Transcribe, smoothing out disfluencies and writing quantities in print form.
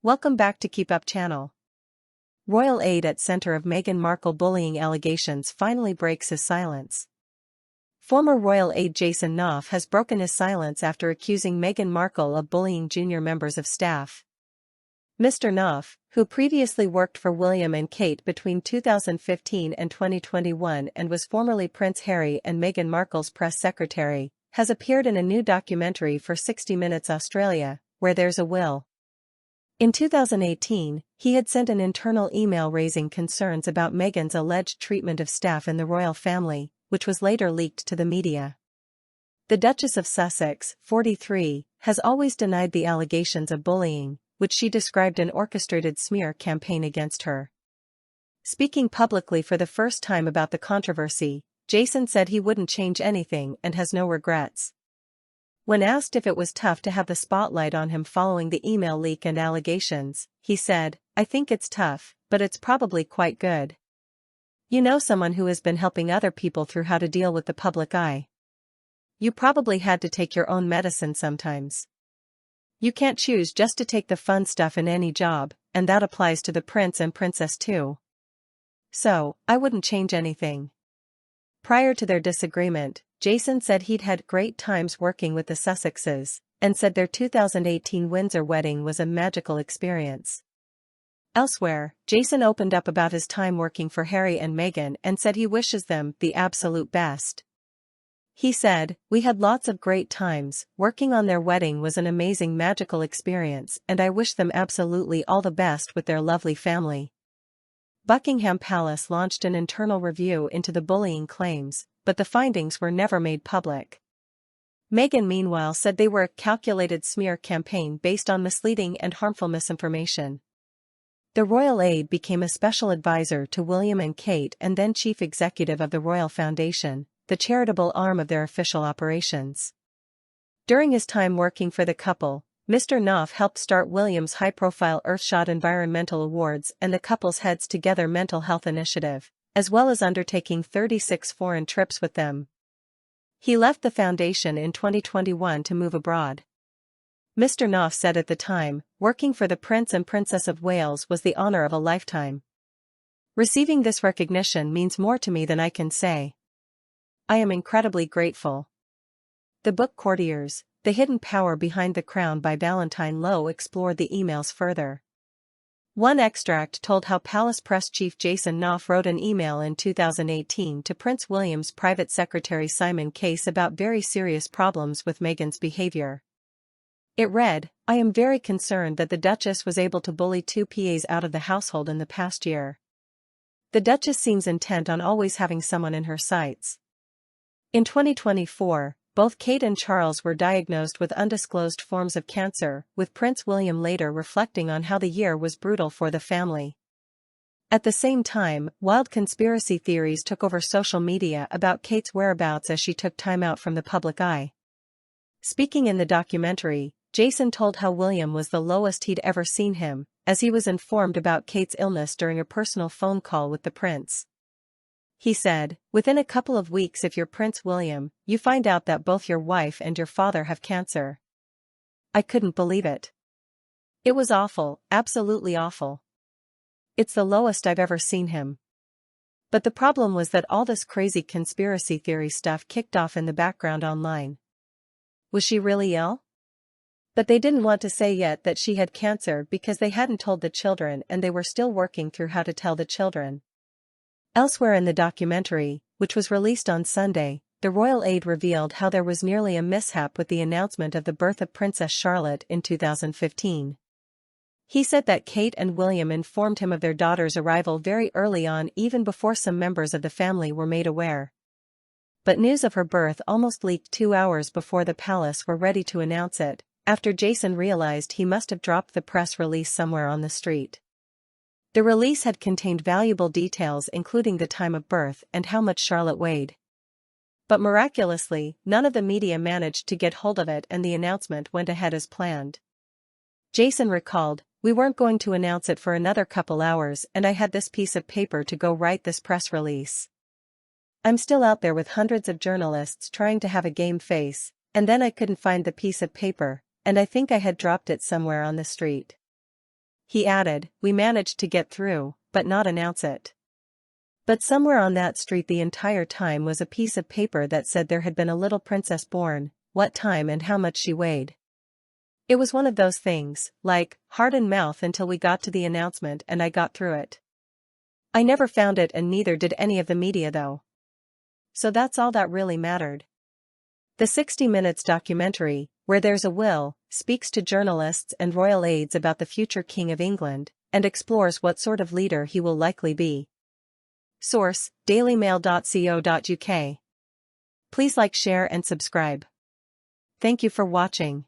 Welcome back to Keep Up channel. Royal aide at center of Meghan Markle bullying allegations finally breaks his silence. Former royal aide Jason Knopf has broken his silence after accusing Meghan Markle of bullying junior members of staff. Mr. Knopf, who previously worked for William and Kate between 2015 and 2021 and was formerly Prince Harry and Meghan Markle's press secretary, has appeared in a new documentary for 60 Minutes Australia, Where There's a Will. In 2018, he had sent an internal email raising concerns about Meghan's alleged treatment of staff in the royal family, which was later leaked to the media. The Duchess of Sussex, 43, has always denied the allegations of bullying, which she described an orchestrated smear campaign against her. Speaking publicly for the first time about the controversy, Jason said he wouldn't change anything and has no regrets. When asked if it was tough to have the spotlight on him following the email leak and allegations, he said, "I think it's tough, but it's probably quite good. You know, someone who has been helping other people through how to deal with the public eye. You probably had to take your own medicine sometimes. You can't choose just to take the fun stuff in any job, and that applies to the prince and princess too. So, I wouldn't change anything." Prior to their disagreement, Jason said he'd had great times working with the Sussexes, and said their 2018 Windsor wedding was a magical experience. Elsewhere, Jason opened up about his time working for Harry and Meghan and said he wishes them the absolute best. He said, "We had lots of great times, working on their wedding was an amazing magical experience and I wish them absolutely all the best with their lovely family." Buckingham Palace launched an internal review into the bullying claims, but the findings were never made public. Meghan meanwhile said they were a calculated smear campaign based on misleading and harmful misinformation. The royal aide became a special advisor to William and Kate and then chief executive of the Royal Foundation, the charitable arm of their official operations. During his time working for the couple, Mr. Knopf helped start William's high-profile Earthshot Environmental Awards and the couple's Heads Together mental health initiative, as well as undertaking 36 foreign trips with them. He left the foundation in 2021 to move abroad. Mr. Knopf said at the time, "Working for the Prince and Princess of Wales was the honor of a lifetime. Receiving this recognition means more to me than I can say. I am incredibly grateful." The book Courtiers, The Hidden Power Behind the Crown by Valentine Lowe explored the emails further. One extract told how Palace Press Chief Jason Knopf wrote an email in 2018 to Prince William's private secretary Simon Case about very serious problems with Meghan's behavior. It read, "I am very concerned that the Duchess was able to bully two PAs out of the household in the past year. The Duchess seems intent on always having someone in her sights." In 2024, both Kate and Charles were diagnosed with undisclosed forms of cancer, with Prince William later reflecting on how the year was brutal for the family. At the same time, wild conspiracy theories took over social media about Kate's whereabouts as she took time out from the public eye. Speaking in the documentary, Jason told how William was the lowest he'd ever seen him, as he was informed about Kate's illness during a personal phone call with the prince. He said, "Within a couple of weeks if you're Prince William, you find out that both your wife and your father have cancer. I couldn't believe it. It was awful, absolutely awful. It's the lowest I've ever seen him." But the problem was that all this crazy conspiracy theory stuff kicked off in the background online. Was she really ill? But they didn't want to say yet that she had cancer because they hadn't told the children and they were still working through how to tell the children. Elsewhere in the documentary, which was released on Sunday, the royal aide revealed how there was nearly a mishap with the announcement of the birth of Princess Charlotte in 2015. He said that Kate and William informed him of their daughter's arrival very early on, even before some members of the family were made aware. But news of her birth almost leaked 2 hours before the palace were ready to announce it, after Jason realized he must have dropped the press release somewhere on the street. The release had contained valuable details including the time of birth and how much Charlotte weighed. But miraculously, none of the media managed to get hold of it and the announcement went ahead as planned. Jason recalled, "We weren't going to announce it for another couple hours and I had this piece of paper to go write this press release. I'm still out there with hundreds of journalists trying to have a game face, and then I couldn't find the piece of paper, and I think I had dropped it somewhere on the street." He added, "We managed to get through, but not announce it." But somewhere on that street the entire time was a piece of paper that said there had been a little princess born, what time and how much she weighed. It was one of those things, like, heart and mouth until we got to the announcement and I got through it. I never found it and neither did any of the media though. So that's all that really mattered. The 60 Minutes documentary, Where There's a Will, speaks to journalists and royal aides about the future King of England, and explores what sort of leader he will likely be. Source: dailymail.co.uk. Please like, share and subscribe. Thank you for watching.